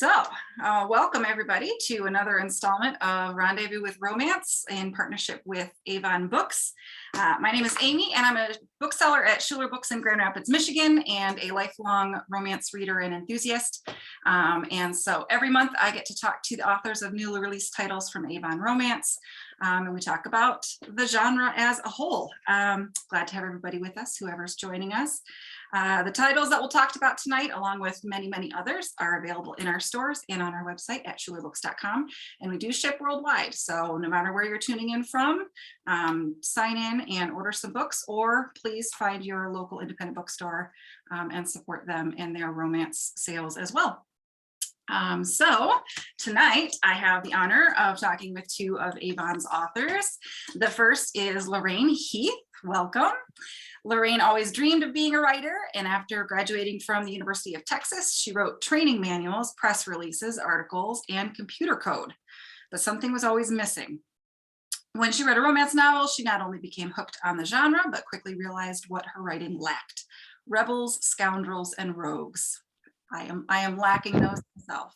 Welcome everybody to another installment of Rendezvous with Romance in partnership with Avon Books. My name is Amy and I'm a bookseller at Schuler Books in Grand Rapids, Michigan, and a lifelong romance reader and enthusiast. And so every month I get to talk to the authors of newly released titles from Avon Romance. And we talk about the genre as a whole. Glad to have everybody with us, whoever's joining us. The titles that we'll talk about tonight, along with many, many others, are available in our stores and on our website at schulerbooks.com. And we do ship worldwide. So no matter where you're tuning in from, sign in and order some books, or please find your local independent bookstore and support them in their romance sales as well. So tonight I have the honor of talking with two of Avon's authors. The first is Lorraine Heath. Welcome. Lorraine always dreamed of being a writer, and after graduating from the University of Texas, she wrote training manuals, press releases, articles, and computer code. But something was always missing. When she read a romance novel, she not only became hooked on the genre, but quickly realized what her writing lacked: rebels, scoundrels, and rogues. I am lacking those myself.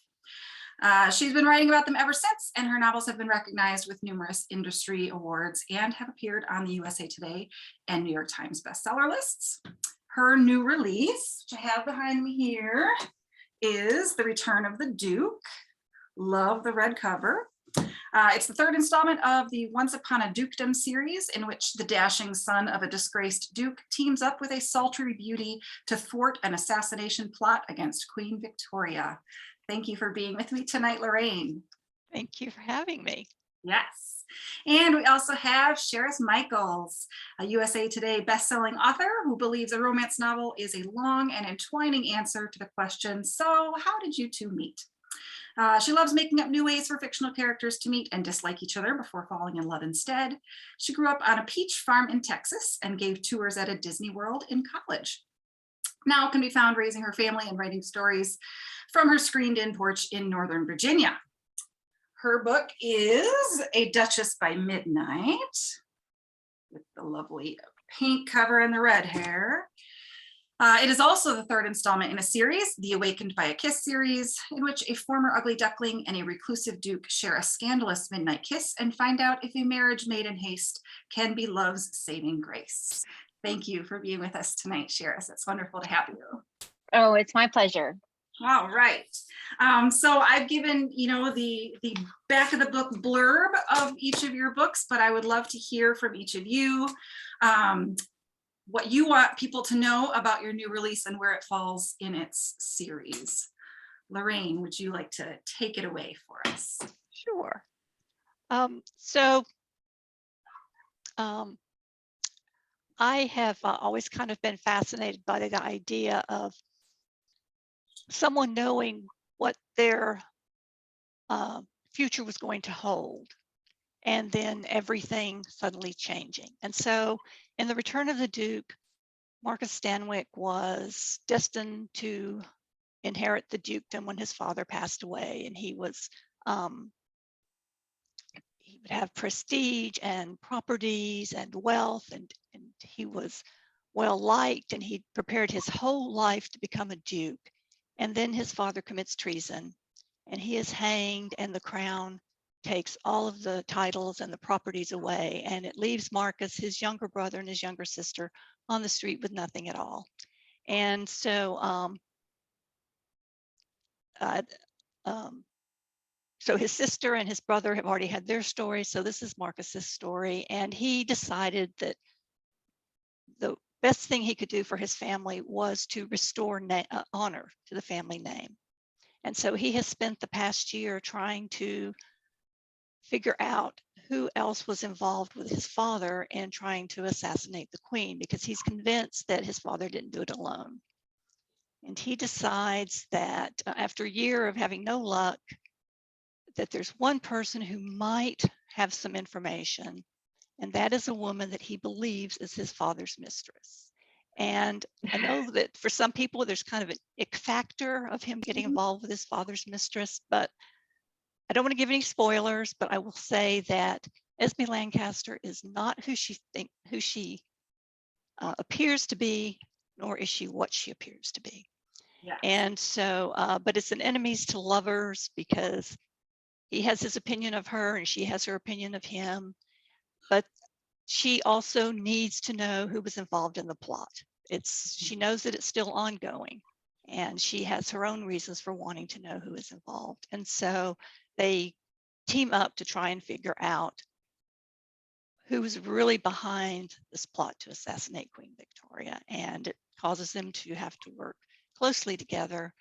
She's been writing about them ever since, and her novels have been recognized with numerous industry awards and have appeared on the USA Today and New York Times bestseller lists. Her new release, which I have behind me here, is The Return of the Duke. Love the red cover. It's the third installment of the Once Upon a Dukedom series, in which the dashing son of a disgraced duke teams up with a sultry beauty to thwart an assassination plot against Queen Victoria. Thank you for being with me tonight, Lorraine. Thank you for having me. Yes. And we also have Charis, a USA Today bestselling author who believes a romance novel is a long and entwining answer to the question, so how did you two meet? She loves making up new ways for fictional characters to meet and dislike each other before falling in love instead. She grew up on a peach farm in Texas and gave tours at a Disney World in college. Now can be found raising her family and writing stories from her screened-in porch in Northern Virginia. Her book is A Duchess by Midnight, with the lovely pink cover and the red hair. It is also the third installment in a series, the Awakened by a Kiss series, in which a former ugly duckling and a reclusive duke share a scandalous midnight kiss and find out if a marriage made in haste can be love's saving grace. Thank you for being with us tonight, Charis. It's wonderful to have you. Oh, it's my pleasure. All right. So I've given, the back of the book blurb of each of your books, but I would love to hear from each of you what you want people to know about your new release and where it falls in its series. Lorraine, would you like to take it away for us? Sure. I have always kind of been fascinated by the idea of someone knowing what their future was going to hold, and then everything suddenly changing. And so in The Return of the Duke, Marcus Stanwyck was destined to inherit the dukedom when his father passed away, and he was he would have prestige and properties and wealth, and he was well liked, and he prepared his whole life to become a duke. And then his father commits treason, and he is hanged, and the crown takes all of the titles and the properties away, and it leaves Marcus, his younger brother, and his younger sister on the street with nothing at all. And so so his sister and his brother have already had their story, so this is Marcus's story, and he decided that the best thing he could do for his family was to restore honor to the family name. And so he has spent the past year trying to figure out who else was involved with his father in trying to assassinate the queen, because he's convinced that his father didn't do it alone. And he decides that after a year of having no luck, that there's one person who might have some information, and that is a woman that he believes is his father's mistress. And I know that for some people, there's kind of an ick factor of him getting involved with his father's mistress, but I don't want to give any spoilers, but I will say that Esme Lancaster is not who she appears to be, nor is she what she appears to be. Yeah. And so, but it's an enemies to lovers because he has his opinion of her and she has her opinion of him. But she also needs to know who was involved in the plot. She knows that it's still ongoing and she has her own reasons for wanting to know who is involved. And so they team up to try and figure out who was really behind this plot to assassinate Queen Victoria. And it causes them to have to work closely together.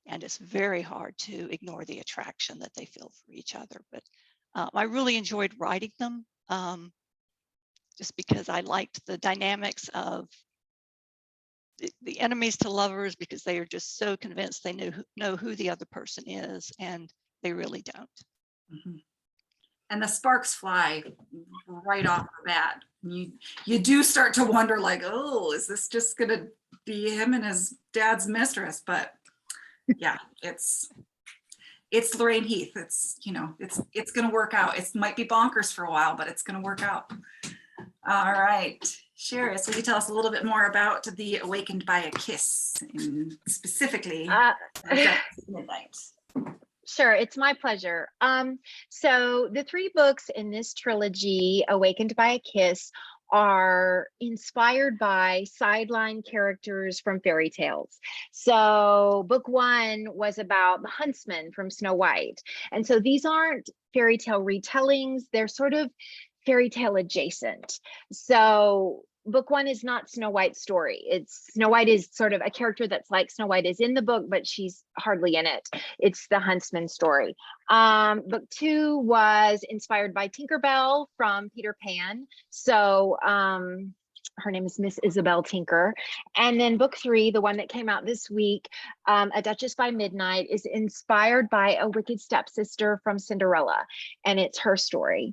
And it's very hard to ignore the attraction that they feel for each other. But I really enjoyed writing them just because I liked the dynamics of the enemies to lovers, because they are just so convinced they know who the other person is, and they really don't. Mhm. And the sparks fly right off the bat. You do start to wonder, like, oh, is this just gonna be him and his dad's mistress? But yeah, it's Lorraine Heath. It's, you know, it's gonna work out. It might be bonkers for a while, but it's gonna work out. All right, Charis, will you tell us a little bit more about the Awakened by a Kiss, and specifically Midnight? Sure, it's my pleasure. So the 3 books in this trilogy, Awakened by a Kiss, are inspired by sideline characters from fairy tales. So book 1 was about the huntsman from Snow White. And so these aren't fairy tale retellings, they're sort of fairy tale adjacent. So book 1 is not Snow White's story. Snow White is sort of a character that's like Snow White is in the book, but she's hardly in it. It's the huntsman story. Book 2 was inspired by Tinkerbell from Peter Pan. So her name is Miss Isabel Tinker. And then book 3, the one that came out this week, A Duchess by Midnight, is inspired by a wicked stepsister from Cinderella, and it's her story.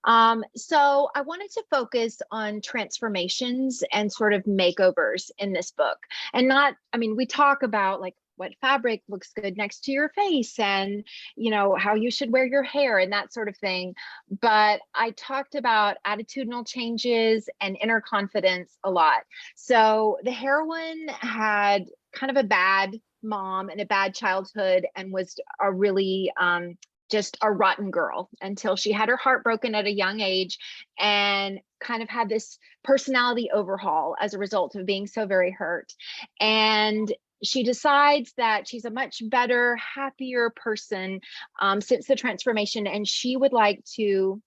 So I wanted to focus on transformations and sort of makeovers in this book. And not, I mean, we talk about like what fabric looks good next to your face and, you know, how you should wear your hair and that sort of thing. But I talked about attitudinal changes and inner confidence a lot. So the heroine had kind of a bad mom and a bad childhood and was a really just a rotten girl until she had her heart broken at a young age and kind of had this personality overhaul as a result of being so very hurt. And she decides that she's a much better, happier person since the transformation, and she would like to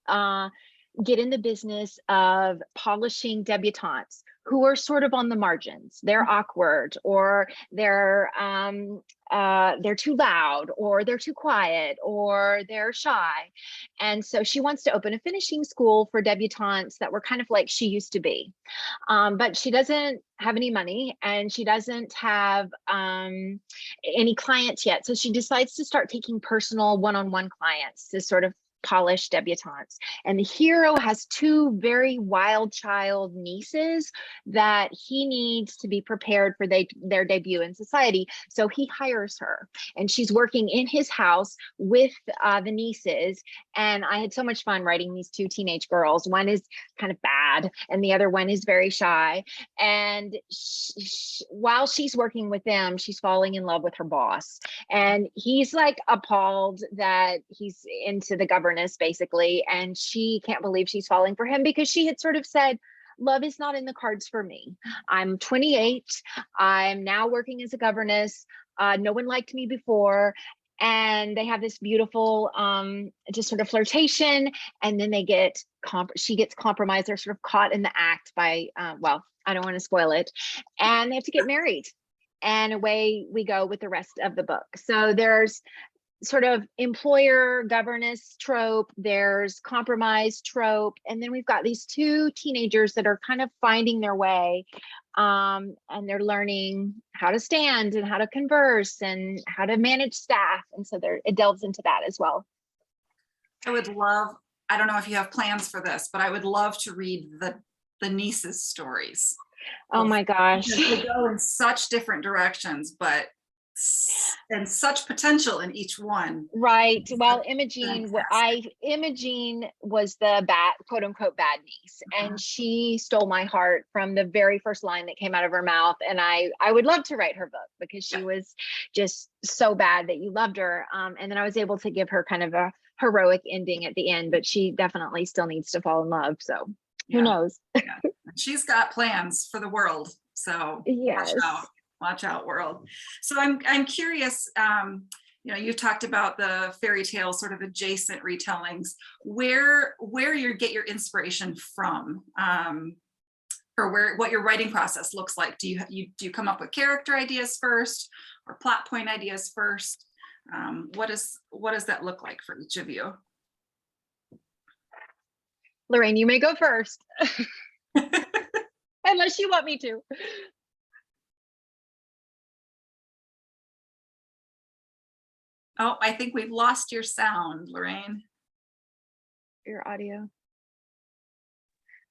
get in the business of polishing debutantes who are sort of on the margins. They're awkward, or they're too loud, or they're too quiet, or they're shy. And so she wants to open a finishing school for debutantes that were kind of like she used to be. But she doesn't have any money and she doesn't have any clients yet. So she decides to start taking personal one-on-one clients to sort of polish debutantes. And the hero has 2 very wild child nieces that he needs to be prepared for their debut in society. So he hires her, and she's working in his house with the nieces. And I had so much fun writing these 2 teenage girls. One is kind of bad and the other one is very shy. And while she's working with them, she's falling in love with her boss. And he's like appalled that he's into the governess, basically. And she can't believe she's falling for him because she had sort of said, love is not in the cards for me. I'm 28. I'm now working as a governess. No one liked me before. And they have this beautiful just sort of flirtation. And then she gets compromised. They're sort of caught in the act by, well, I don't want to spoil it. And they have to get married. And away we go with the rest of the book. So there's sort of employer governess trope, there's compromise trope, and then we've got these 2 teenagers that are kind of finding their way, and they're learning how to stand and how to converse and how to manage staff. And so it delves into that as well. I would love, I don't know if you have plans for this, but I would love to read the nieces' stories. Oh my gosh. They go in such different directions, but and such potential in each one. Right. Well, Fantastic. Imogene was the bad, quote unquote, bad niece, and she stole my heart from the very first line that came out of her mouth. And I would love to write her book because she was just so bad that you loved her. And then I was able to give her kind of a heroic ending at the end, but she definitely still needs to fall in love. So who knows? Yeah. She's got plans for the world. So Yes. watch out world. So I'm curious, you know, you talked about the fairy tale sort of adjacent retellings, where you get your inspiration from, or what your writing process looks like. Do you come up with character ideas first or plot point ideas first? What does that look like for each of you? Lorraine, you may go first. Unless you want me to. Oh, I think we've lost your sound, Lorraine. Your audio.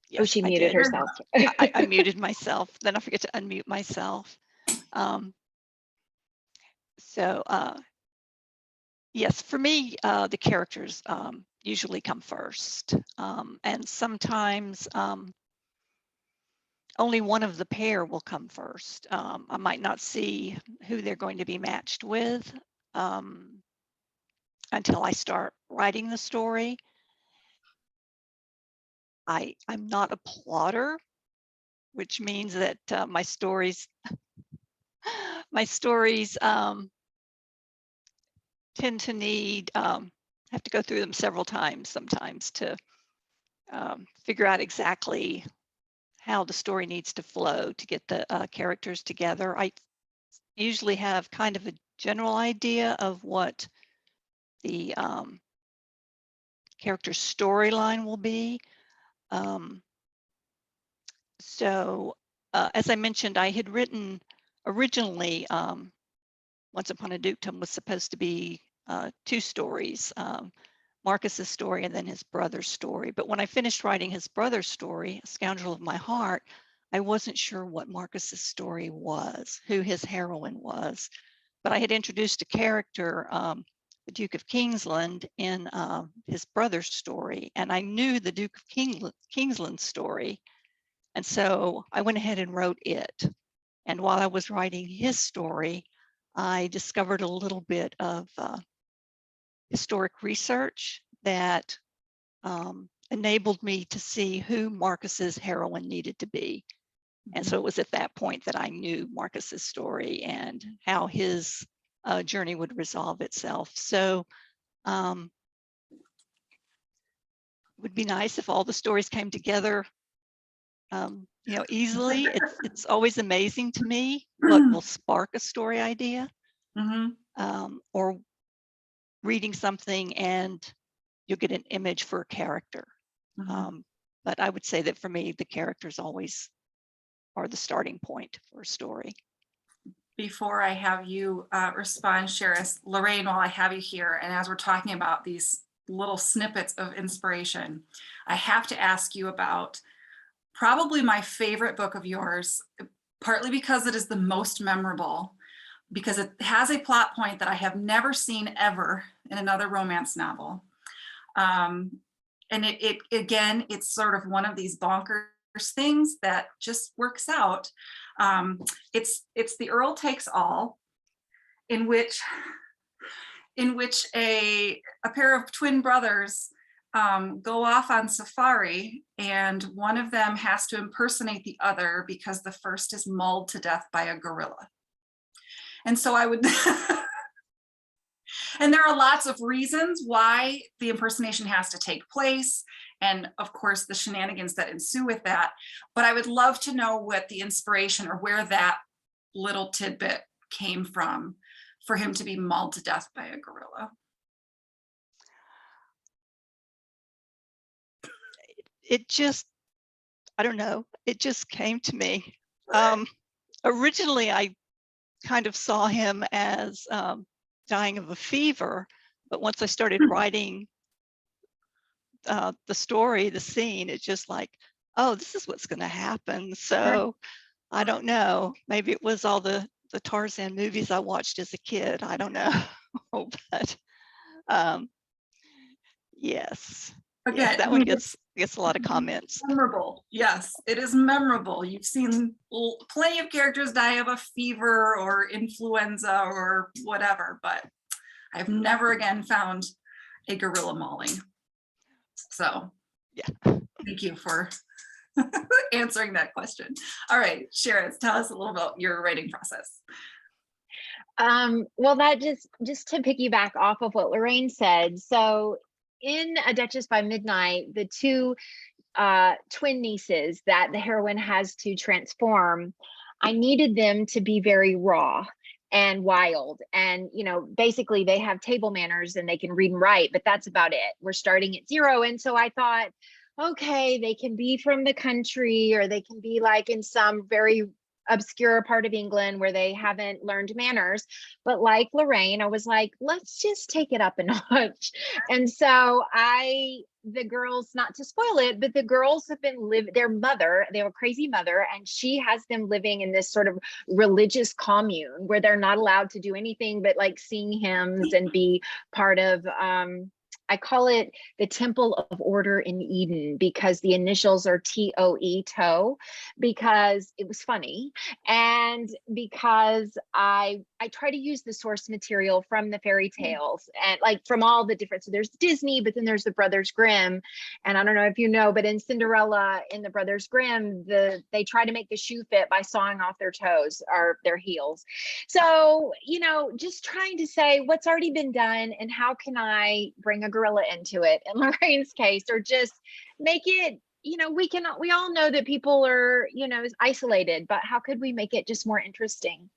Yes, Oh, she muted herself. I muted myself. Then I forget to unmute myself. Yes, for me, the characters usually come first. And sometimes only one of the pair will come first. I might not see who they're going to be matched with until I start writing the story. I'm not a plotter, which means that my stories tend to need, have to go through them several times sometimes to figure out exactly how the story needs to flow to get the characters together. I usually have kind of a general idea of what the character storyline will be. As I mentioned, I had written originally, Once Upon a Dukedom was supposed to be 2 stories, Marcus's story and then his brother's story. But when I finished writing his brother's story, Scoundrel of My Heart, I wasn't sure what Marcus's story was, who his heroine was. But I had introduced a character, the Duke of Kingsland, in his brother's story, and I knew the Duke of Kingsland's story. And so I went ahead and wrote it. And while I was writing his story, I discovered a little bit of historic research that enabled me to see who Marcus's heroine needed to be. And so it was at that point that I knew Marcus's story and how his journey would resolve itself. So it would be nice if all the stories came together easily. It's always amazing to me what will spark a story idea, or reading something and you'll get an image for a character. But I would say that for me, the characters always are the starting point for a story. Before I have you respond, Charis, Lorraine, while I have you here, and as we're talking about these little snippets of inspiration, I have to ask you about probably my favorite book of yours, partly because it is the most memorable, because it has a plot point that I have never seen ever in another romance novel. And again, it's sort of one of these bonkers things that just works out. It's The Earl Takes All, in which a pair of twin brothers go off on safari, and one of them has to impersonate the other because the first is mauled to death by a gorilla. And so I would, and there are lots of reasons why the impersonation has to take place, and of course the shenanigans that ensue with that. But I would love to know what the inspiration or where that little tidbit came from for him to be mauled to death by a gorilla. It just, I don't know, it just came to me. Originally, I kind of saw him as dying of a fever, but once I started writing the story, the scene, it's just like, oh, this is what's going to happen. So I don't know, maybe it was all the the Tarzan movies I watched as a kid. I don't know, but yes, yes, Again, that one gets a lot of comments. memorable. Yes, it is memorable. You've seen plenty of characters die of a fever or influenza or whatever, but I've never again found a gorilla mauling. So Yeah. Thank you for answering that question. All right, Charis, tell us a little about your writing process. Well, that just to piggyback off of what Lorraine said. So in A Duchess by Midnight, the two twin nieces that the heroine has to transform, I needed them to be very raw and wild. And, you know, basically they have table manners and they can read and write, but that's about it. We're starting at zero. And so I thought, okay, they can be from the country, or they can be like in some very obscure part of England where they haven't learned manners. But like Lorraine, I was like, let's just take it up a notch. And so the girls, not to spoil it, but the girls have been their mother, they have a crazy mother, and she has them living in this sort of religious commune where they're not allowed to do anything but like sing hymns and be part of, I call it the Temple of Order in Eden, because the initials are TOE, toe, because it was funny. And because I try to use the source material from the fairy tales, and like from all the different, so there's Disney, but then there's the Brothers Grimm. And I don't know if you know, but in Cinderella, in the Brothers Grimm, they try to make the shoe fit by sawing off their toes or their heels. So, you know, just trying to say what's already been done and how can I bring a gorilla into it in Lorraine's case, or just make it, you know, we all know that people are, you know, isolated, but how could we make it just more interesting?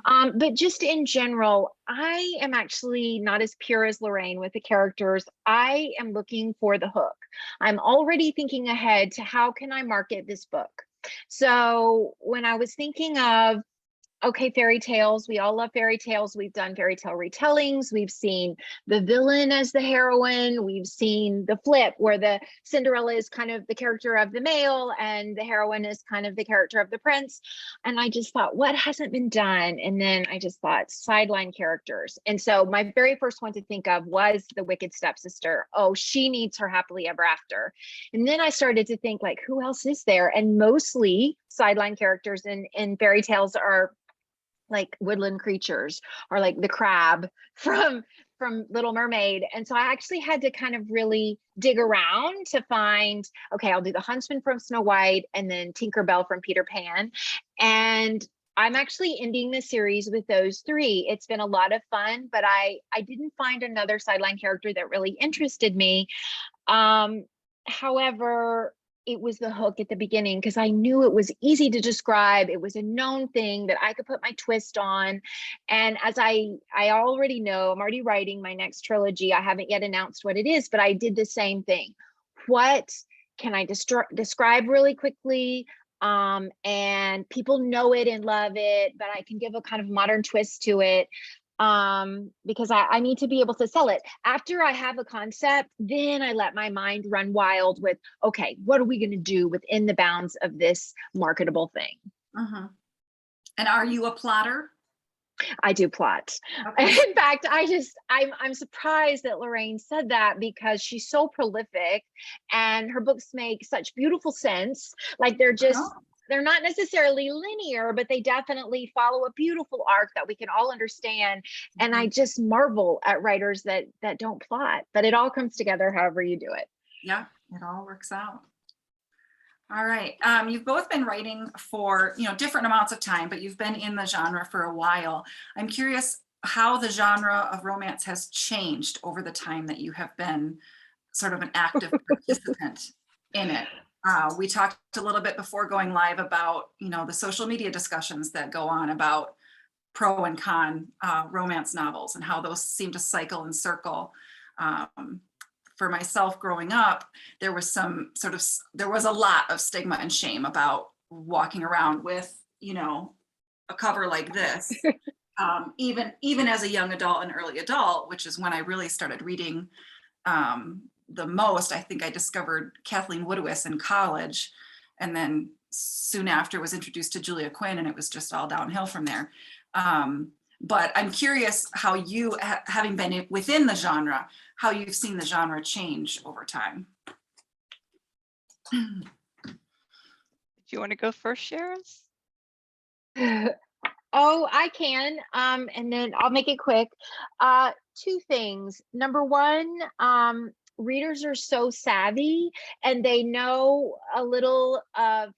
But just in general, I am actually not as pure as Lorraine with the characters. I am looking for the hook. I'm already thinking ahead to how can I market this book. So when I was thinking of, okay, fairy tales, we all love fairy tales. We've done fairy tale retellings. We've seen the villain as the heroine. We've seen the flip where the Cinderella is kind of the character of the male and the heroine is kind of the character of the prince. And I just thought, what hasn't been done? And then I just thought sideline characters. And so my very first one to think of was the wicked stepsister. Oh, she needs her happily ever after. And then I started to think, like, who else is there? And mostly sideline characters in fairy tales are like woodland creatures, or like the crab from Little Mermaid. And so I actually had to kind of really dig around to find, okay, I'll do the huntsman from Snow White and then Tinkerbell from Peter Pan. And I'm actually ending the series with those three. It's been a lot of fun, but I didn't find another sideline character that really interested me. However, it was the hook at the beginning, because I knew it was easy to describe. It was a known thing that I could put my twist on. And as I already know, I'm already writing my next trilogy. I haven't yet announced what it is, but I did the same thing. What can I describe really quickly? And people know it and love it, but I can give a kind of modern twist to it. Because I need to be able to sell it. After I have a concept, then I let my mind run wild with, okay, what are we going to do within the bounds of this marketable thing? And are you a plotter? I do plot. Okay. In fact, I'm surprised that Lorraine said that, because she's so prolific and her books make such beautiful sense. Like they're not necessarily linear, but they definitely follow a beautiful arc that we can all understand. And I just marvel at writers that don't plot, but it all comes together however you do it. Yeah, it all works out. All right. You've both been writing for, you know, different amounts of time, but you've been in the genre for a while. I'm curious how the genre of romance has changed over the time that you have been sort of an active participant in it. We talked a little bit before going live about, you know, the social media discussions that go on about pro and con romance novels and how those seem to cycle and circle. For myself growing up, there was a lot of stigma and shame about walking around with, you know, a cover like this. Even as a young adult and early adult, which is when I really started reading the most. I think I discovered Kathleen Woodiwiss in college, and then soon after was introduced to Julia Quinn, and it was just all downhill from there. But I'm curious how you, having been within the genre, how you've seen the genre change over time. Do you want to go first, Charis? Oh, I can. And then I'll make it quick. Two things. Number one, readers are so savvy and they know a little of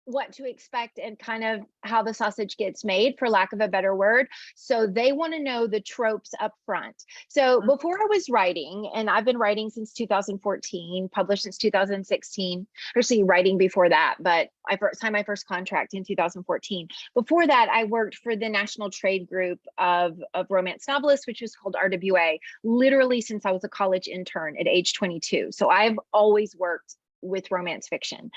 what to expect and kind of how the sausage gets made, for lack of a better word. So they want to know the tropes up front. So before I was writing, and I've been writing since 2014, published since 2016, actually writing before that, but I signed my first contract in 2014. Before that, I worked for the national trade group of romance novelists, which was called RWA, literally since I was a college intern at age 22. So I've always worked with romance fiction.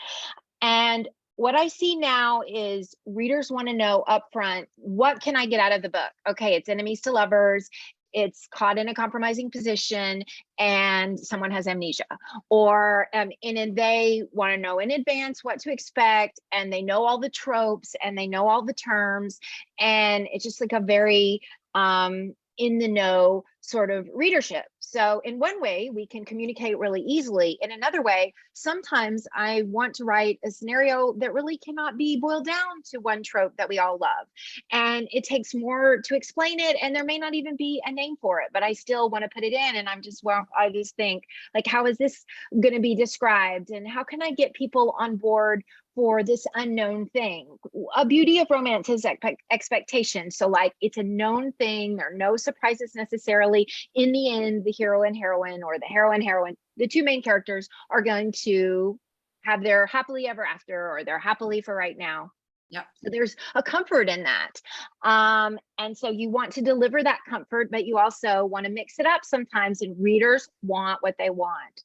And what I see now is readers want to know upfront, what can I get out of the book? Okay, it's enemies to lovers, it's caught in a compromising position, and someone has amnesia. Or and then they want to know in advance what to expect, and they know all the tropes and they know all the terms, and it's just like a very in the know sort of readership. So in one way, we can communicate really easily. In another way, sometimes I want to write a scenario that really cannot be boiled down to one trope that we all love. And it takes more to explain it, and there may not even be a name for it, but I still want to put it in. And I just think, like, how is this going to be described? And how can I get people on board for this unknown thing? A beauty of romance is expectation. So like, it's a known thing. There are no surprises necessarily. In the end, the hero and heroine, or the heroine, the two main characters are going to have their happily ever after, or their happily for right now. Yep. So there's a comfort in that. And so you want to deliver that comfort, but you also want to mix it up sometimes, and readers want what they want.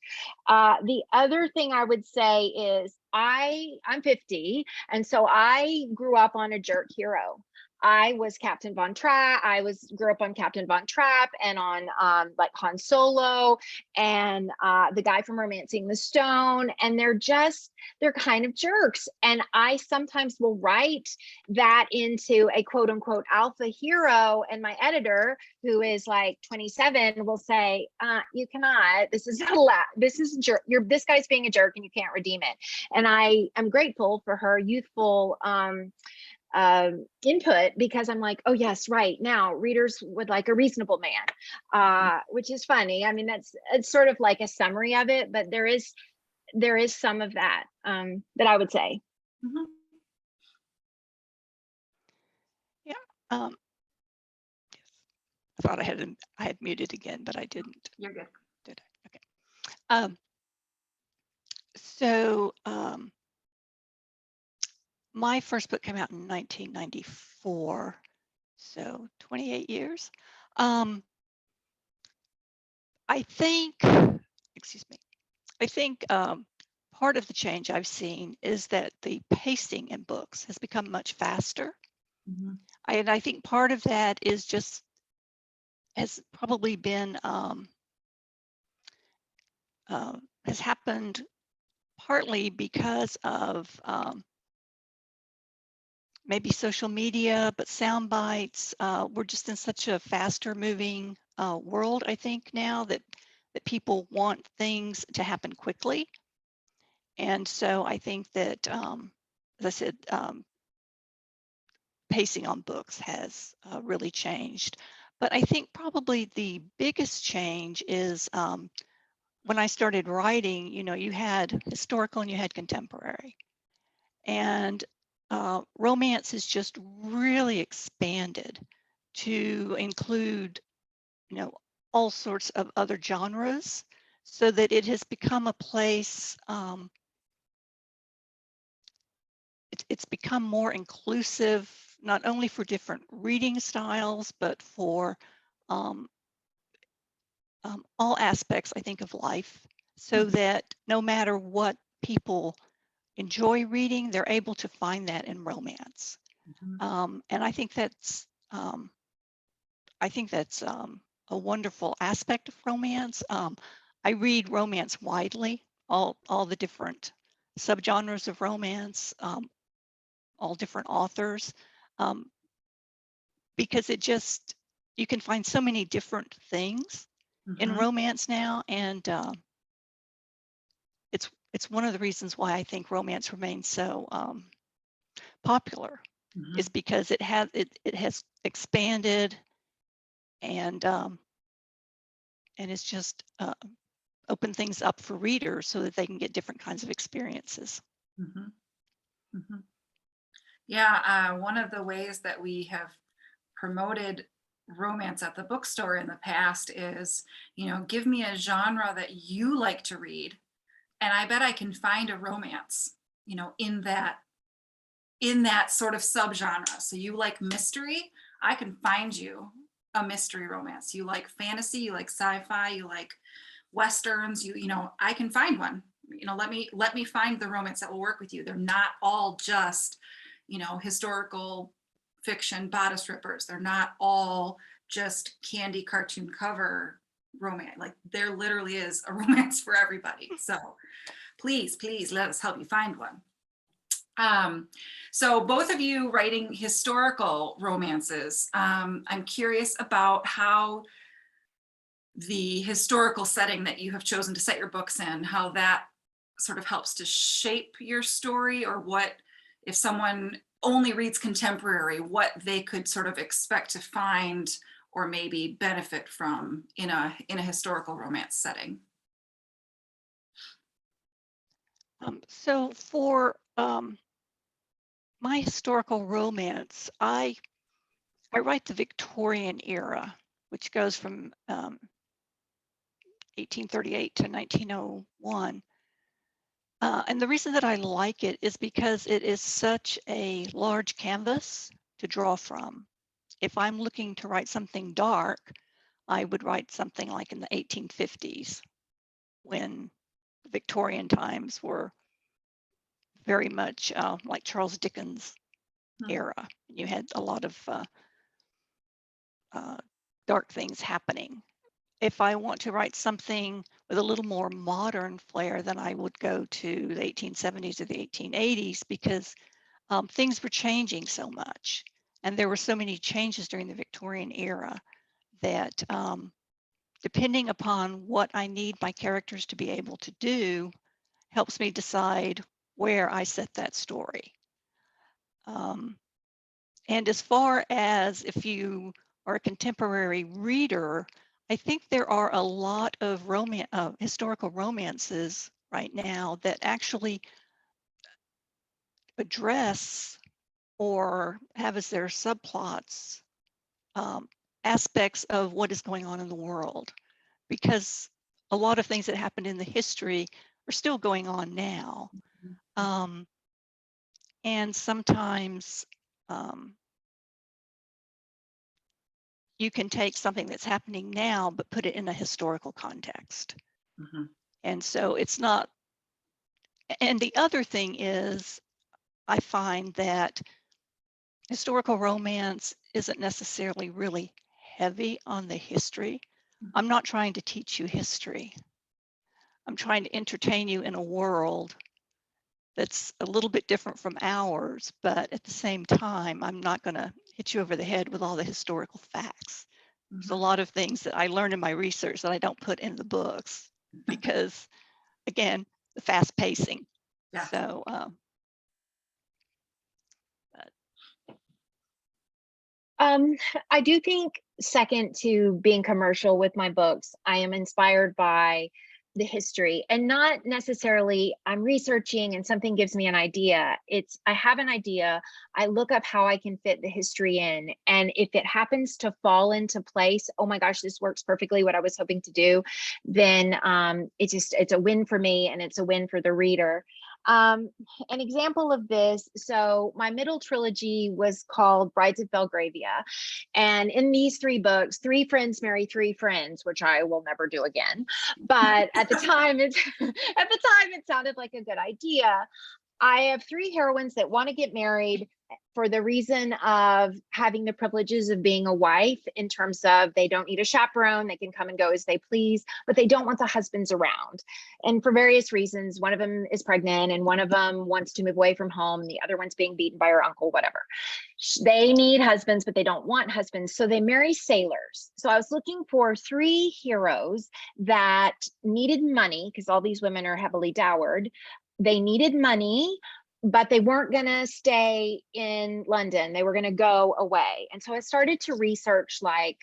The other thing I would say is I'm 50, and so I grew up on a jerk hero. I was Captain Von Trapp. Grew up on Captain Von Trapp and on like Han Solo and the guy from Romancing the Stone. And they're kind of jerks. And I sometimes will write that into a quote unquote alpha hero. And my editor, who is like 27, will say, you cannot, this is jerk. This guy's being a jerk and you can't redeem it. And I am grateful for her youthful input, because I'm like, oh yes, right, now readers would like a reasonable man, which is funny. I mean, it's sort of like a summary of it, but there is some of that that I would say. Mm-hmm. Yeah. Yes. I thought I had muted again, but I didn't. You're good. Did I? Okay. So my first book came out in 1994, so 28 years. I think, part of the change I've seen is that the pacing in books has become much faster. Mm-hmm. And I think part of that has probably been, has happened partly because of maybe social media, but sound bites. We're just in such a faster moving world, I think, now that people want things to happen quickly. And so I think that, as I said, pacing on books has really changed. But I think probably the biggest change is when I started writing, you had historical and you had contemporary. And romance has just really expanded to include, all sorts of other genres, so that it has become a place, it's become more inclusive, not only for different reading styles, but for all aspects, I think, of life, so that no matter what people enjoy reading, they're able to find that in romance. Mm-hmm. And I think that's a wonderful aspect of romance. I read romance widely, all the different subgenres of romance, all different authors. because you can find so many different things in Mhm. romance now, and it's one of the reasons why I think romance remains so popular, Mhm. is because it has expanded, and it's just opened things up for readers so that they can get different kinds of experiences. Mhm. Mhm. Yeah, one of the ways that we have promoted romance at the bookstore in the past is, give me a genre that you like to read, and I bet I can find a romance, in that sort of subgenre. So you like mystery, I can find you a mystery romance. You like fantasy, you like sci-fi, you like westerns, I can find one. Let me find the romance that will work with you. They're not all just, historical fiction bodice rippers. They're not all just candy cartoon cover romance. Like, there literally is a romance for everybody. So please, please let us help you find one. So both of you writing historical romances, I'm curious about how the historical setting that you have chosen to set your books in, how that sort of helps to shape your story, or what, if someone only reads contemporary, what they could sort of expect to find or maybe benefit from in a historical romance setting. So for my historical romance, I write the Victorian era, which goes from 1838 to 1901. And the reason that I like it is because it is such a large canvas to draw from. If I'm looking to write something dark, I would write something like in the 1850s, when Victorian times were very much like Charles Dickens' era. You had a lot of dark things happening. If I want to write something with a little more modern flair, then I would go to the 1870s or the 1880s, because things were changing so much. And there were so many changes during the Victorian era that depending upon what I need my characters to be able to do, helps me decide where I set that story. And as far as if you are a contemporary reader, I think there are a lot of historical romances right now that actually address or have as their subplots aspects of what is going on in the world, because a lot of things that happened in the history are still going on now. And sometimes you can take something that's happening now, but put it in a historical context. Mhm. And so it's not, and the other thing is, I find that historical romance isn't necessarily really heavy on the history. I'm not trying to teach you history. I'm trying to entertain you in a world that's a little bit different from ours, but at the same time, I'm not going to hit you over the head with all the historical facts. There's a lot of things that I learned in my research that I don't put in the books because, again, the fast pacing. Yeah. So, I do think, second to being commercial with my books, I am inspired by the history, and not necessarily I'm researching and something gives me an idea. It's, I have an idea, I look up how I can fit the history in, and if it happens to fall into place, oh my gosh, this works perfectly what I was hoping to do, then it's a win for me, and it's a win for the reader. An example of this, so my middle trilogy was called Brides of Belgravia, and in these three books, three friends marry three friends, which I will never do again, but at the time it sounded like a good idea. I have three heroines that want to get married, for the reason of having the privileges of being a wife, in terms of they don't need a chaperone, they can come and go as they please, but they don't want the husbands around. And for various reasons, one of them is pregnant and one of them wants to move away from home, and the other one's being beaten by her uncle, whatever. They need husbands, but they don't want husbands, so they marry sailors. So I was looking for 3 heroes that needed money, because all these women are heavily dowered. They needed money, but they weren't going to stay in London. They were going to go away. And so I started to research like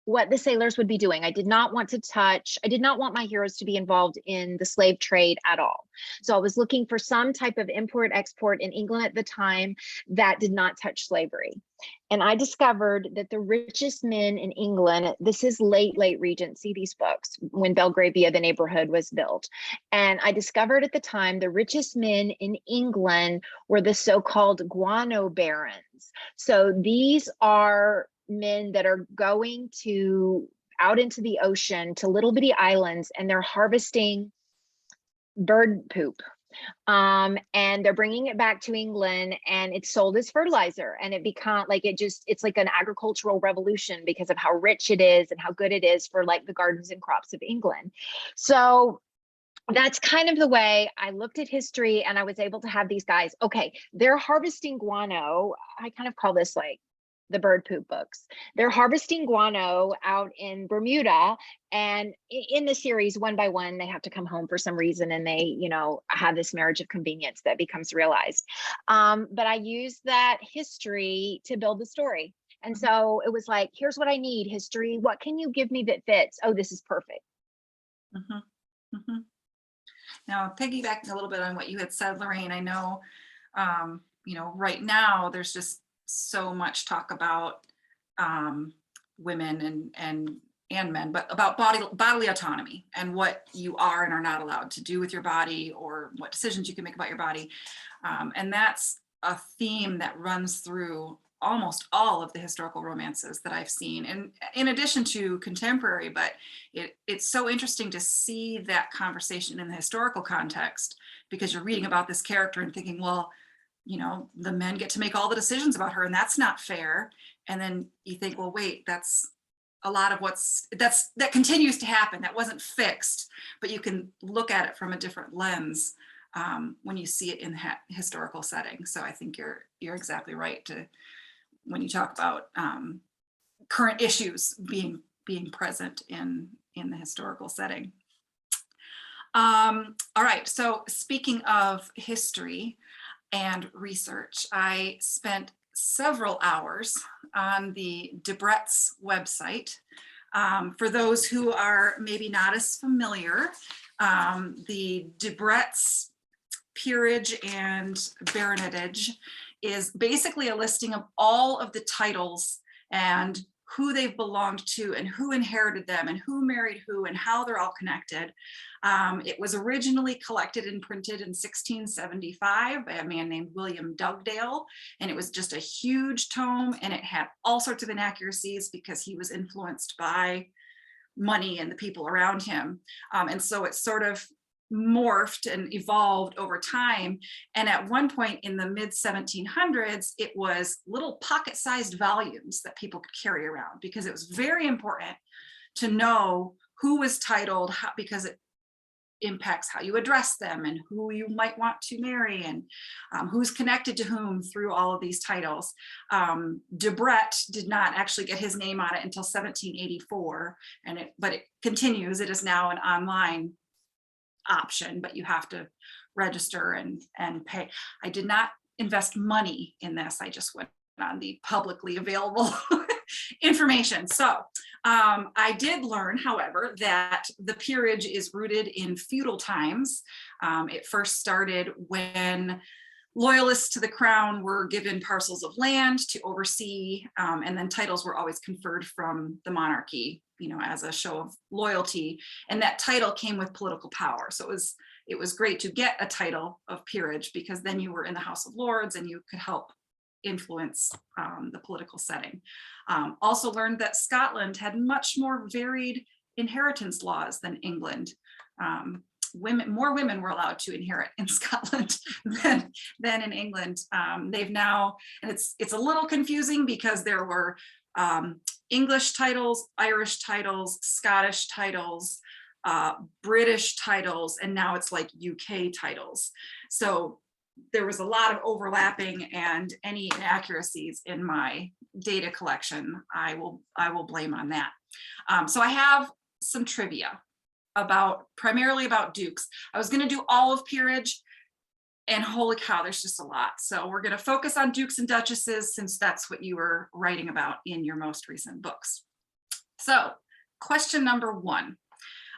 what the sailors would be doing. I did not want my heroes to be involved in the slave trade at all. So I was looking for some type of import export in England at the time that did not touch slavery. And I discovered that the richest men in England, this is late Regency, these books, when Belgravia, the neighborhood, was built. And I discovered at the time the richest men in England were the so-called guano barons. So these are men that are going out into the ocean to little bitty islands, and they're harvesting bird poop. And they're bringing it back to England, and it's sold as fertilizer, and it's like an agricultural revolution because of how rich it is and how good it is for like the gardens and crops of England. So that's kind of the way I looked at history, and I was able to have these guys, okay, they're harvesting guano. I kind of call this like the bird poop books. They're harvesting guano out in Bermuda, and in the series, one by one, they have to come home for some reason, and they, have this marriage of convenience that becomes realized. But I used that history to build the story. And so it was like, here's what I need, history. What can you give me that fits? Oh, this is perfect. Mm-hmm. Mm-hmm. Now, piggybacking a little bit on what you had said, Lorraine, I know, right now there's just so much talk about women and men, but about bodily autonomy and what you are and are not allowed to do with your body, or what decisions you can make about your body. And that's a theme that runs through almost all of the historical romances that I've seen, and in addition to contemporary. But it's so interesting to see that conversation in the historical context, because you're reading about this character and thinking, well, the men get to make all the decisions about her, and that's not fair. And then you think, well, wait, that's a lot of that continues to happen. That wasn't fixed, but you can look at it from a different lens when you see it in that historical setting. So I think you're exactly right when you talk about current issues being present in the historical setting. All right, so speaking of history and research, I spent several hours on the Debrett's website. For those who are maybe not as familiar, the Debrett's peerage and baronetage is basically a listing of all of the titles and who they've belonged to and who inherited them and who married who and how they're all connected. It was originally collected and printed in 1675 by a man named William Dugdale, and it was just a huge tome, and it had all sorts of inaccuracies because he was influenced by money and the people around him. And so it sort of morphed and evolved over time. And at one point in the mid 1700s, it was little pocket-sized volumes that people could carry around, because it was very important to know who was titled, because it impacts how you address them and who you might want to marry, and who's connected to whom through all of these titles. Debrett did not actually get his name on it until 1784, but it continues. It is now an online option, but you have to register and pay. I did not invest money in this. I just went on the publicly available information. So I did learn, however, that the peerage is rooted in feudal times. It first started when loyalists to the crown were given parcels of land to oversee, and then titles were always conferred from the monarchy, as a show of loyalty. And that title came with political power. So it was great to get a title of peerage, because then you were in the House of Lords and you could help influence the political setting. Also learned that Scotland had much more varied inheritance laws than England. more women were allowed to inherit in Scotland than in England. They've now, and it's a little confusing because there were English titles, Irish titles, Scottish titles, British titles, and now it's like UK titles. So there was a lot of overlapping, and any inaccuracies in my data collection, I will blame on that. So I have some trivia primarily about dukes. I was going to do all of peerage, and holy cow, there's just a lot. So we're going to focus on dukes and duchesses, since that's what you were writing about in your most recent books. So question number 1.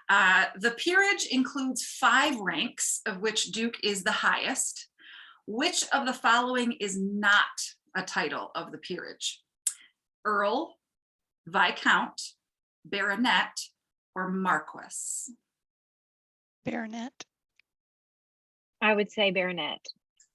The peerage includes 5 ranks, of which duke is the highest. Which of the following is not a title of the peerage? Earl, Viscount, Baronet, or Marquess? Baronet. I would say baronet.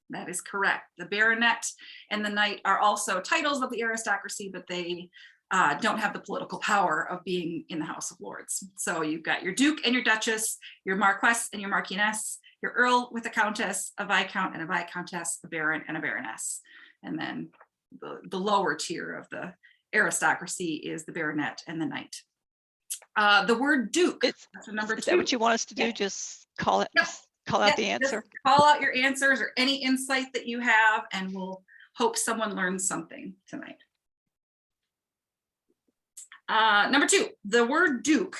That is correct. The baronet and the knight are also titles of the aristocracy, but they don't have the political power of being in the House of Lords. So you've got your duke and your duchess, your marquess and your marquise, your earl with a countess, a viscount and a viscountess, a baron and a baroness. And then the lower tier of the aristocracy is the baronet and the knight. The word duke, that's number 2. Is that what you want us to do? Yeah. Just call it, Yep. call out the answer. Just call out your answers or any insight that you have, and we'll hope someone learns something tonight. Number 2, the word duke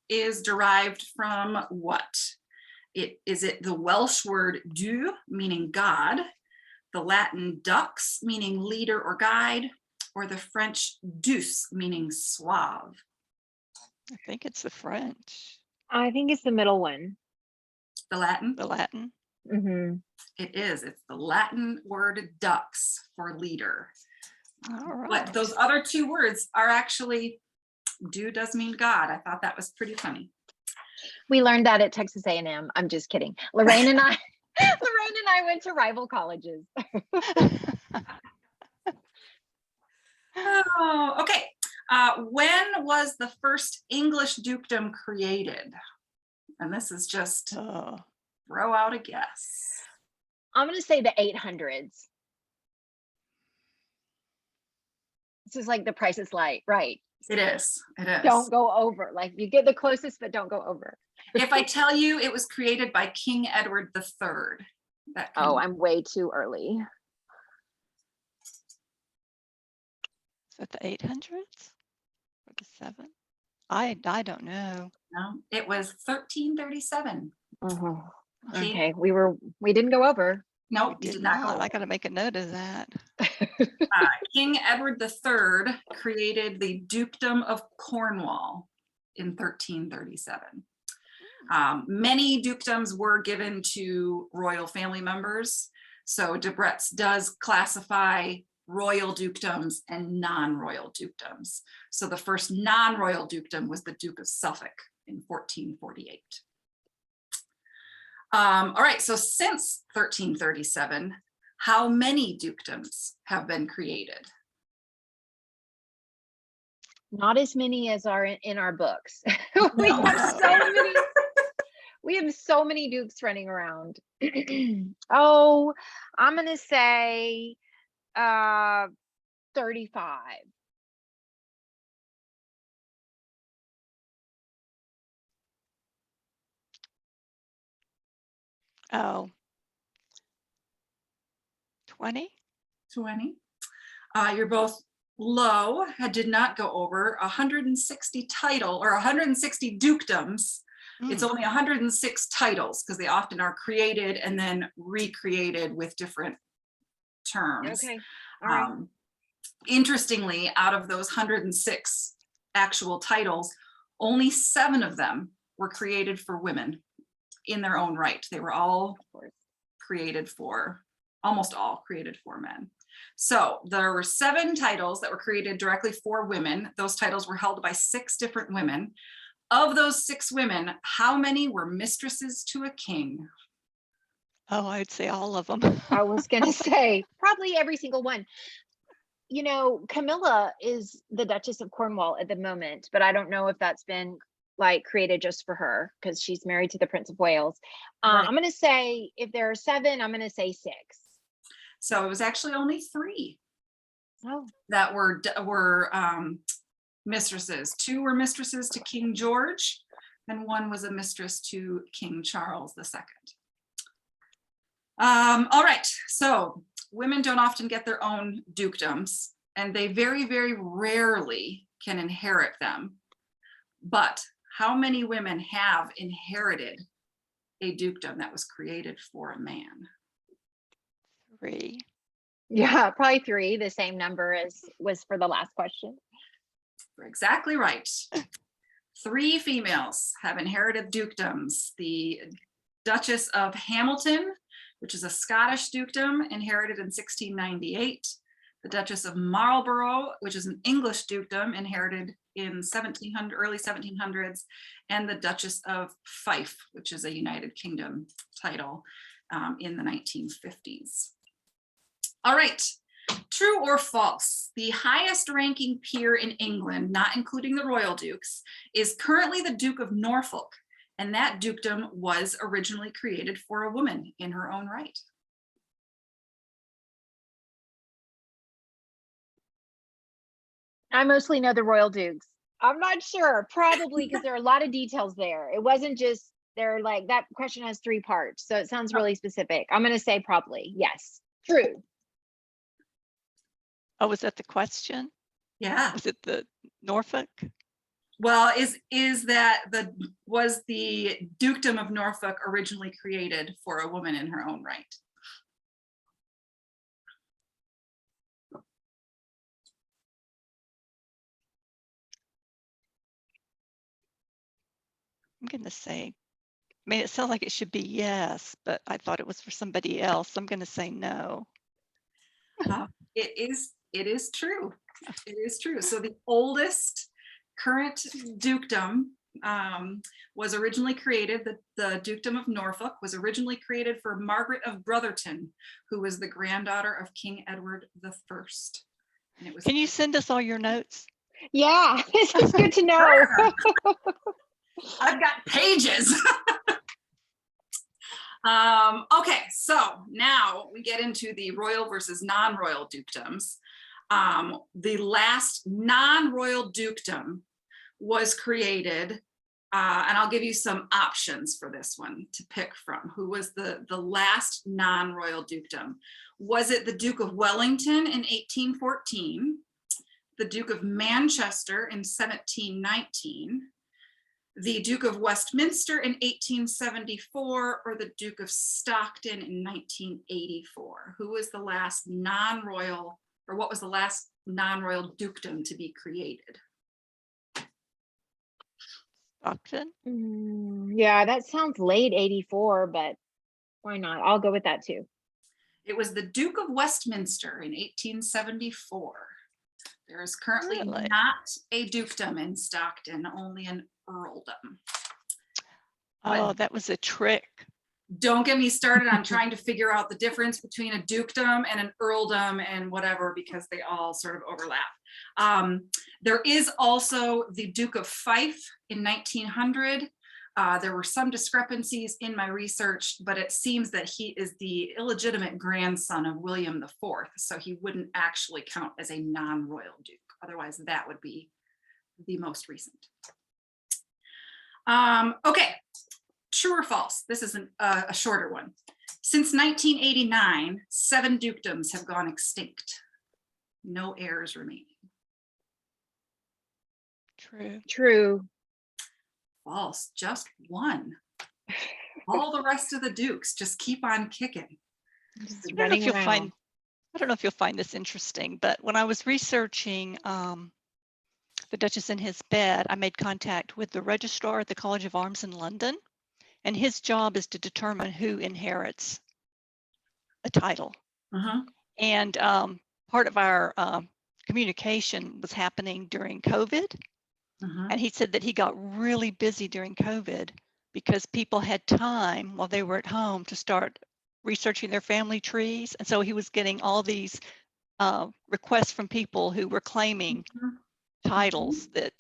is derived from what? Is it the Welsh word du, meaning God, the Latin dux, meaning leader or guide, or the French douce, meaning suave? I think it's the French. I think it's the middle one. The Latin? The Latin. Mm-hmm. It is. It's the Latin word dux for leader. All right. But those other 2 words are actually, du does mean God. I thought that was pretty funny. We learned that at Texas A&M. I'm just kidding. Lorraine and I went to rival colleges. Oh, okay. When was the first English dukedom created? And this is just throw out a guess. I'm going to say the 800s. This is like The Price is right? It is. It is. Don't go over. Like, you get the closest, but don't go over. If I tell you it was created by King Edward III. Oh, I'm way too early. Is that the 800s or the 7? I don't know. No, it was 1337. Okay, we didn't go over. No, we did not go over. I got to make a note of that. King Edward III created the Dukedom of Cornwall in 1337. Many dukedoms were given to royal family members. So Debrett's does classify royal dukedoms and non-royal dukedoms. So the first non-royal dukedom was the Duke of Suffolk in 1448. All right, so since 1337, how many dukedoms have been created? Not as many as are in our books. We have so many dukes running around. Oh, I'm gonna say 35. Oh, 20? 20. You're both low. I did not go over 160 or 160 dukedoms. It's only 106 titles because they often are created and then recreated with different terms. Okay. All right. Interestingly, out of those 106 actual titles, only 7 of them were created for women in their own right. They were all created for, almost all created for men. So there were 7 titles that were created directly for women. Those titles were held by 6 different women. Of those 6 women, how many were mistresses to a king? Oh, I'd say all of them. I was gonna say probably every single one. You know, Camilla is the Duchess of Cornwall at the moment, but I don't know if that's been like created just for her because she's married to the Prince of Wales. Right. I'm going to say if there are 7, I'm going to say 6. So it was actually only 3 Oh, that were mistresses. 2 were mistresses to King George, and 1 was a mistress to King Charles II. All right, so women don't often get their own dukedoms, and they very, very rarely can inherit them. But how many women have inherited a dukedom that was created for a man? 3. yeah, probably 3, the same number as was for the last question. You're exactly right. 3 females have inherited dukedoms. The Duchess of Hamilton, which is a Scottish dukedom, inherited in 1698. The Duchess of Marlborough, which is an English dukedom, inherited in early 1700s, and the Duchess of Fife, which is a United Kingdom title, in the 1950s. All right, true or false? The highest ranking peer in England, not including the royal dukes, is currently the Duke of Norfolk, and that dukedom was originally created for a woman in her own right. I mostly know the royal dukes. I'm not sure, probably because there are a lot of details there. It wasn't just they're like that question has 3 parts, so it sounds really specific. I'm going to say probably yes. True. Oh, was that the question? Yeah. Was it the Norfolk? Well, was the Dukedom of Norfolk originally created for a woman in her own right? I'm going to say, I mean, it sounds like it should be yes, but I thought it was for somebody else. I'm going to say no. It is true. It is true. So the oldest current dukedom was originally created, the Dukedom of Norfolk was originally created for Margaret of Brotherton, who was the granddaughter of King Edward I. And it was. Can you send us all your notes? Yeah, this is good to know. Sure. I've got pages. Okay, so now we get into the royal versus non-royal dukedoms. The last non-royal dukedom was created, and I'll give you some options for this one to pick from. Who was the last non-royal dukedom? Was it the Duke of Wellington in 1814, the Duke of Manchester in 1719, the Duke of Westminster in 1874, or the Duke of Stockton in 1984? Who was the last non-royal, or what was the last non-royal dukedom to be created? Stockton? Yeah, that sounds late 84, but why not? I'll go with that too. It was the Duke of Westminster in 1874. There is currently Really? not a dukedom in Stockton, only an earldom. Oh, that was a trick. Don't get me started on trying to figure out the difference between a dukedom and an earldom and whatever, because they all sort of overlap. There is also the Duke of Fife in 1900. There were some discrepancies in my research, but it seems that he is the illegitimate grandson of William IV, so he wouldn't actually count as a non-royal duke. Otherwise, that would be the most recent. Okay, true or false? This is a shorter one. Since 1989, 7 dukedoms have gone extinct. No heirs remaining. True. True. False, just 1. All the rest of the dukes just keep on kicking. I don't know if you'll find this interesting, but when I was researching The Duchess in His Bed, I made contact with the registrar at the College of Arms in London, and his job is to determine who inherits a title. And part of our communication was happening during COVID. And he said that he got really busy during COVID because people had time while they were at home to start researching their family trees. And so he was getting all these requests from people who were claiming titles that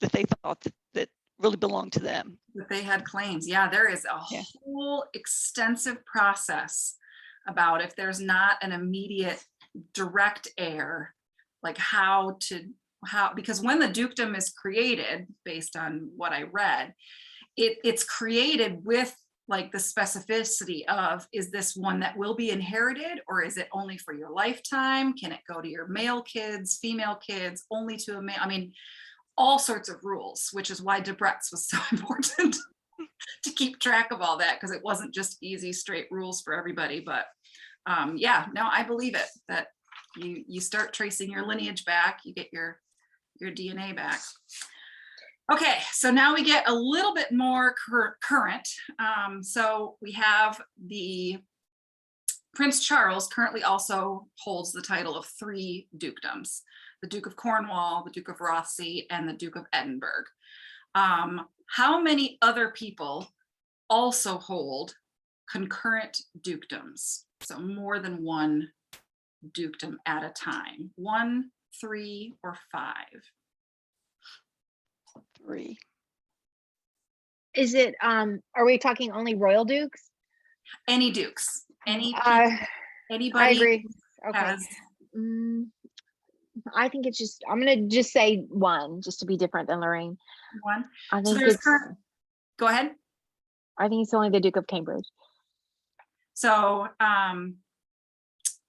that they thought that really belonged to them. That they had claims. Yeah, there is a Yeah. whole extensive process about if there's not an immediate direct heir, like because when the dukedom is created, based on what I read, it's created with like the specificity of, is this one that will be inherited, or is it only for your lifetime? Can it go to your male kids, female kids, only to a male? I mean, all sorts of rules, which is why Debrett's was so important to keep track of all that, because it wasn't just easy, straight rules for everybody. But yeah, no, I believe it, that you start tracing your lineage back, you get your DNA back. Okay, so now we get a little bit more current. So we have the Prince Charles currently also holds the title of 3 dukedoms: the Duke of Cornwall, the Duke of Rothesay, and the Duke of Edinburgh. How many other people also hold concurrent dukedoms? So more than one dukedom at a time. 1, 3, or 5? 3. Is it, are we talking only royal dukes? Any dukes, any anybody. I agree. Okay. Has, I think it's just, I'm gonna just say 1, just to be different than Lorraine. 1. I So think there's it's, go ahead. I think it's only the Duke of Cambridge. So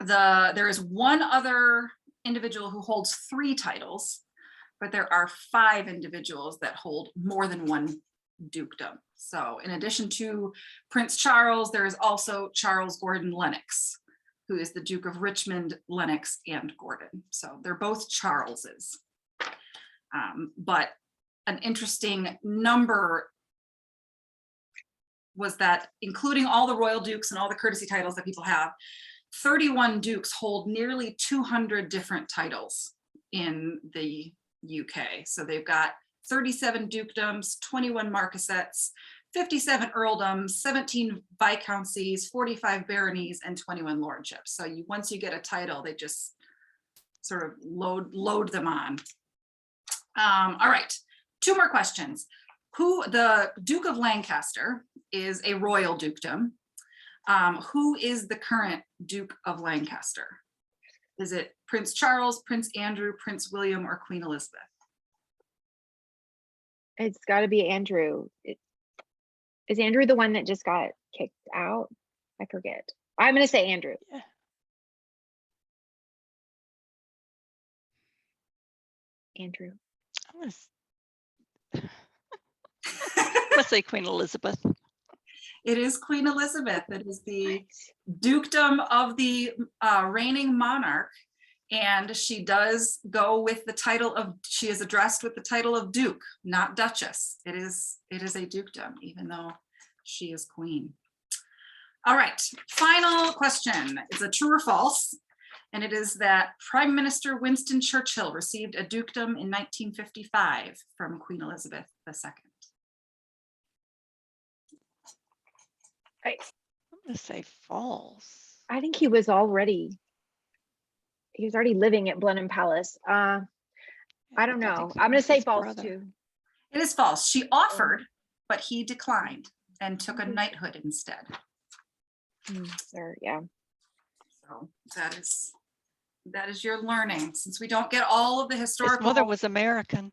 there is one other individual who holds 3 titles, but there are 5 individuals that hold more than one dukedom. So in addition to Prince Charles, there is also Charles Gordon Lennox, who is the Duke of Richmond, Lennox, and Gordon. So they're both Charleses. But an interesting number was that, including all the royal dukes and all the courtesy titles that people have, 31 dukes hold nearly 200 different titles in the UK. So they've got 37 dukedoms, 21 marquessats, 57 earldoms, 17 viscountcies, 45 baronies, and 21 lordships. So once you get a title, they just sort of load them on. All right, 2 more questions. The Duke of Lancaster is a royal dukedom. Who is the current Duke of Lancaster? Is it Prince Charles, Prince Andrew, Prince William, or Queen Elizabeth? It's got to be Andrew. Is Andrew the one that just got kicked out? I forget. I'm going to say Andrew. Yeah. Andrew. I'm gonna say Queen Elizabeth. It is Queen Elizabeth. It is the dukedom of the reigning monarch. And she does go with the title of, she is addressed with the title of Duke, not Duchess. It is a dukedom, even though she is queen. All right, final question. It's a true or false. And it is that Prime Minister Winston Churchill received a dukedom in 1955 from Queen Elizabeth II. I'm gonna say false. I think he was already living at Blenheim Palace. I don't I know. think so I'm going to was say his false brother. too. It is false. She offered, but he declined and took a knighthood instead. Sure, yeah. So that is your learning. Since we don't get all of the His historical. mother was American.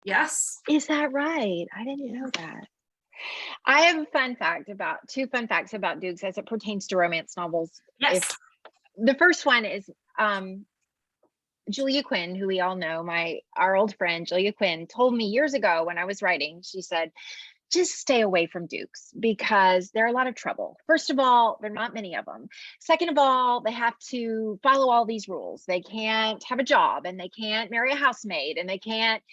Yes. Is that right? I didn't know that. I have a fun fact about 2 fun facts about dukes as it pertains to romance novels. Yes. The first one is Julia Quinn, who we all know, our old friend Julia Quinn, told me years ago when I was writing, she said, just stay away from dukes because they're a lot of trouble. First of all, there are not many of them. Second of all, they have to follow all these rules. They can't have a job and they can't marry a housemaid and they can't.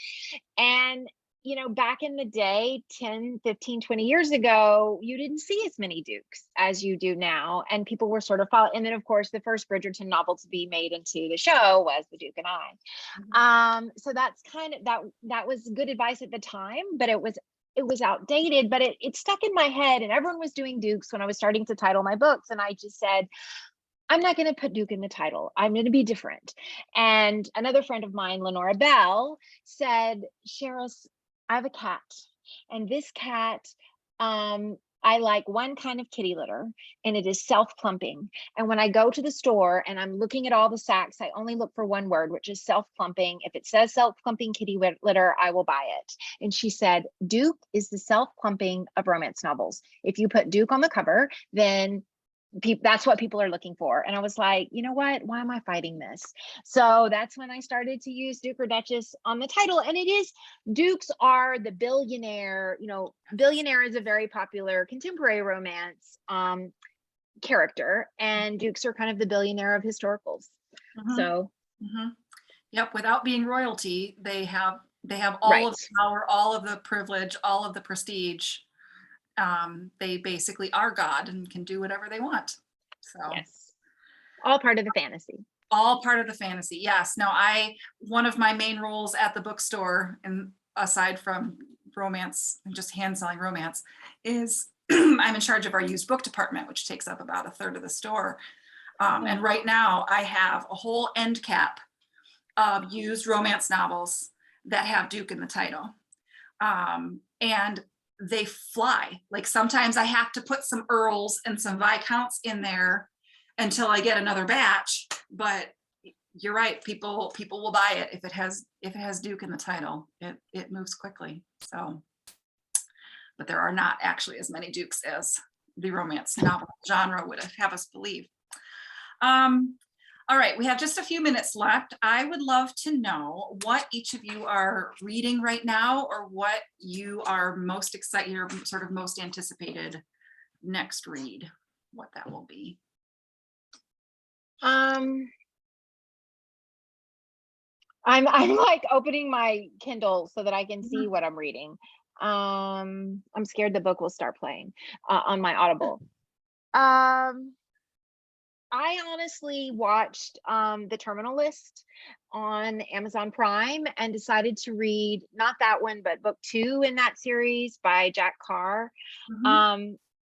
And, you know, back in the day, 10, 15, 20 years ago, you didn't see as many dukes as you do now. And people were sort of following. And then, of course, the first Bridgerton novel to be made into the show was The Duke and I. So that's kind of, that was good advice at the time, but it was outdated, but it stuck in my head, and everyone was doing dukes when I was starting to title my books. And I just said, I'm not going to put Duke in the title. I'm going to be different. And another friend of mine, Lenora Bell, said, Charis, I have a cat, and this cat, I like one kind of kitty litter, and it is self-plumping. And when I go to the store and I'm looking at all the sacks, I only look for one word, which is self-plumping. If it says self-plumping kitty litter, I will buy it. And she said, Duke is the self-plumping of romance novels. If you put Duke on the cover, then that's what people are looking for. And I was like, you know what, why am I fighting this? So that's when I started to use Duke or Duchess on the title. And it is, Dukes are the billionaire, billionaire is a very popular contemporary romance character, and Dukes are kind of the billionaire of historicals. So yep, without being royalty, they have all of the power, all of the privilege, all of the prestige. They basically are God and can do whatever they want. So yes, all part of the fantasy. All part of the fantasy. Yes. No, one of my main roles at the bookstore, and aside from romance and just hand selling romance, is I'm in charge of our used book department, which takes up about a third of the store. And right now I have a whole end cap of used romance novels that have Duke in the title. And they fly. Like sometimes I have to put some earls and some viscounts in there until I get another batch, but you're right, people will buy it if it has Duke in the title. It moves quickly. So, but there are not actually as many Dukes as the romance novel genre would have us believe. All right, we have just a few minutes left. I would love to know what each of you are reading right now, or what you are most excited, your sort of most anticipated next read, what that will be. I'm like opening my Kindle so that I can see what I'm reading. I'm scared the book will start playing on my Audible. I honestly watched The Terminal List on Amazon Prime and decided to read not that one, but book 2 in that series by Jack Carr.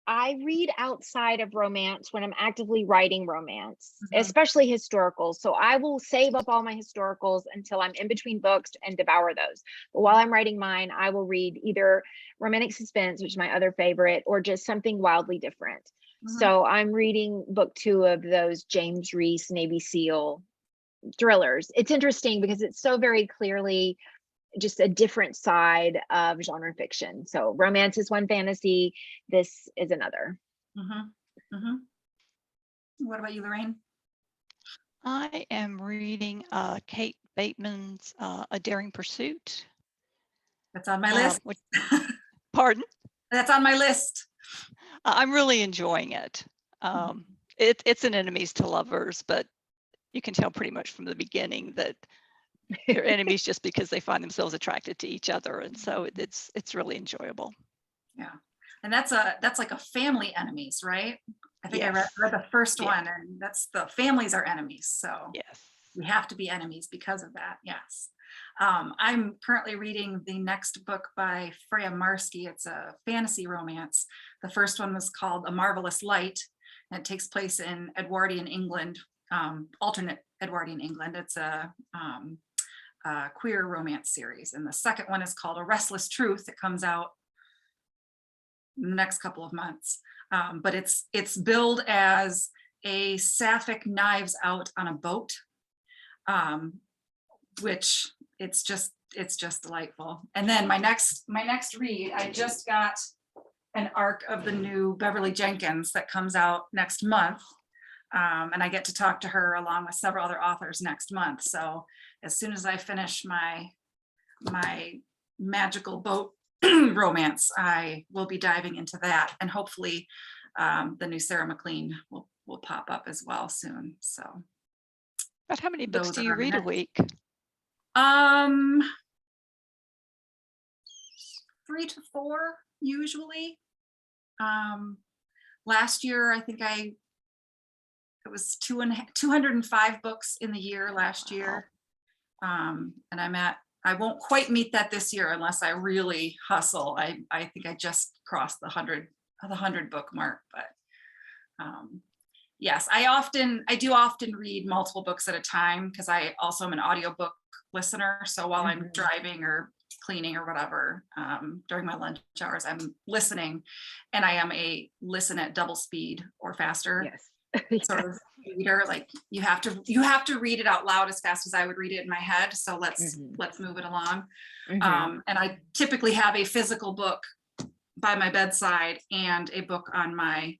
I read outside of romance when I'm actively writing romance, especially historicals. So I will save up all my historicals until I'm in between books and devour those. But while I'm writing mine, I will read either romantic suspense, which is my other favorite, or just something wildly different. So I'm reading book 2 of those James Reese Navy SEAL thrillers. It's interesting because it's so very clearly just a different side of genre fiction. So romance is one fantasy, this is another. What about you, Lorraine? I am reading Kate Bateman's A Daring Pursuit. That's on my list. Pardon? That's on my list. I'm really enjoying it. It's an enemies to lovers, but you can tell pretty much from the beginning that they're enemies just because they find themselves attracted to each other, and so it's really enjoyable. Yeah, and that's like a family enemies, right? I think I read the first one, and that's the families are enemies, so we have to be enemies because of that. Yes. I'm currently reading the next book by Freya Marsky. It's a fantasy romance. The first one was called A Marvelous Light, and it takes place in Edwardian England, alternate Edwardian England. It's a queer romance series. And the second one is called A Restless Truth. It comes out in the next couple of months. But it's billed as a sapphic knives out on a boat, which it's just delightful. And then my next read, I just got an arc of the new Beverly Jenkins that comes out next month. And I get to talk to her along with several other authors next month. So as soon as I finish my magical boat romance, I will be diving into that. And hopefully the new Sarah McLean will pop up as well soon. So. But how many books do you read a week? 3 to 4 usually. Last year, I think it was 205 books in the year last year. And I won't quite meet that this year unless I really hustle. I think I just crossed the 100 book mark, but yes, I do often read multiple books at a time because I also am an audiobook listener. So while I'm driving or cleaning or whatever, during my lunch hours, I'm listening, and I am a listen at double speed or faster Yes. sort of reader. Like you have to read it out loud as fast as I would read it in my head. So let's move it along. And I typically have a physical book by my bedside and a book on my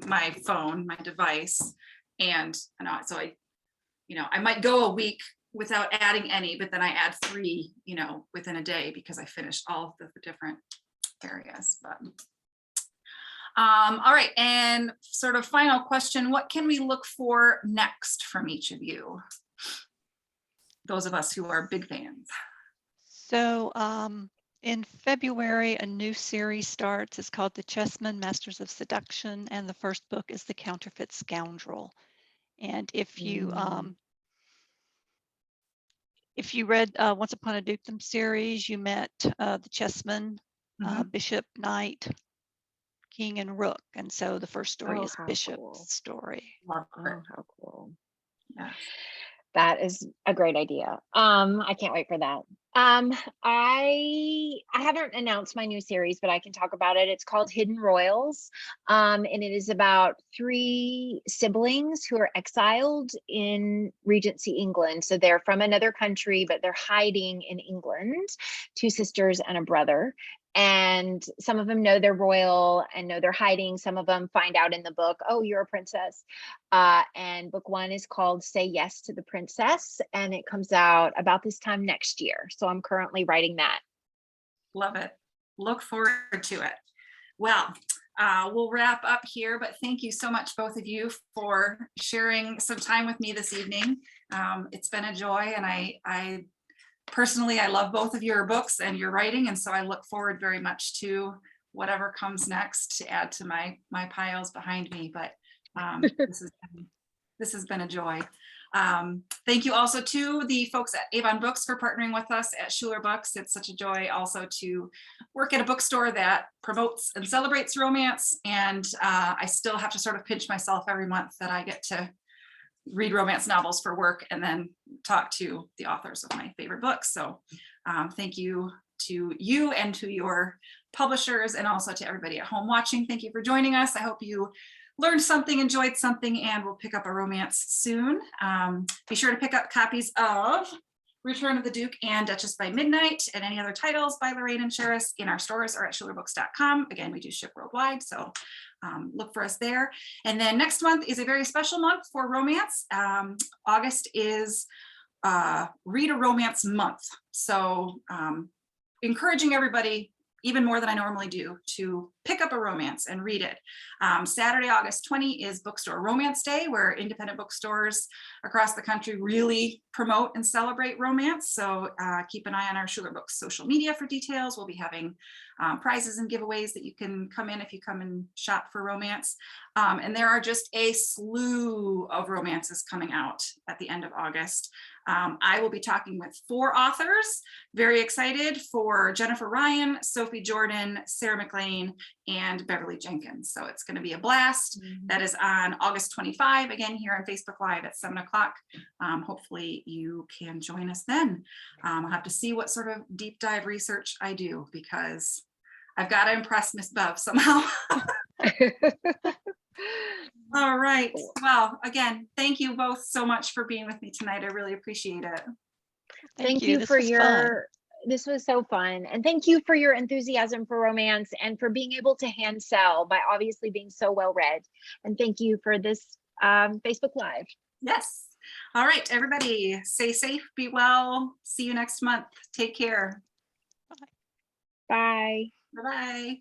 my phone, my device. And so I might go a week without adding any, but then I add 3, within a day because I finish all of the different areas. But all right, and sort of final question, what can we look for next from each of you? Those of us who are big fans. So in February, a new series starts. It's called The Chessmen, Masters of Seduction, and the first book is The Counterfeit Scoundrel. And if you read Once Upon a Dukedom series, you met the chessmen, Bishop, Knight, King, and Rook. And so the first story is Bishop's story. Love it. Oh, how cool. Yeah. That is a great idea. I can't wait for that. I haven't announced my new series, but I can talk about it. It's called Hidden Royals. And it is about 3 siblings who are exiled in Regency England. So they're from another country, but they're hiding in England, 2 sisters and a brother. And some of them know they're royal and know they're hiding. Some of them find out in the book, oh, you're a princess. And book 1 is called Say Yes to the Princess, and it comes out about this time next year. So I'm currently writing that. Love it. Look forward to it. Well, we'll wrap up here, but thank you so much, both of you, for sharing some time with me this evening. It's been a joy, and I personally, I love both of your books and your writing, and so I look forward very much to whatever comes next to add to my piles behind me. But this has been a joy. Thank you also to the folks at Avon Books for partnering with us at Schuler Books. It's such a joy also to work at a bookstore that promotes and celebrates romance, and I still have to sort of pinch myself every month that I get to read romance novels for work and then talk to the authors of my favorite books. So thank you to you and to your publishers, and also to everybody at home watching. Thank you for joining us. I hope you learned something, enjoyed something, and we'll pick up a romance soon. Be sure to pick up copies of Return of the Duke and Duchess by Midnight, and any other titles by Lorraine and Charis in our stores or at schulerbooks.com. Again, we do ship worldwide, so look for us there. And then next month is a very special month for romance. August is Read a Romance Month. So encouraging everybody, even more than I normally do, to pick up a romance and read it. Saturday, August 20 is Bookstore Romance Day, where independent bookstores across the country really promote and celebrate romance. So keep an eye on our Schuler Books social media for details. We'll be having prizes and giveaways that you can come in if you come and shop for romance. And there are just a slew of romances coming out at the end of August. I will be talking with 4 authors, very excited, for Jennifer Ryan, Sophie Jordan, Sarah McLean, and Beverly Jenkins. So it's going to be a blast. That is on August 25, again, here on Facebook Live at 7 o'clock. Hopefully you can join us then. I'll have to see what sort of deep dive research I do, because I've got to impress Miss Bev somehow. All right. Well, again, thank you both so much for being with me tonight. I really appreciate it. Thank you for this was so fun. And thank you for your enthusiasm for romance and for being able to hand sell by obviously being so well read. And thank you for this Facebook Live. Yes. All right, everybody, stay safe, be well. See you next month. Take care. Bye. Bye-bye.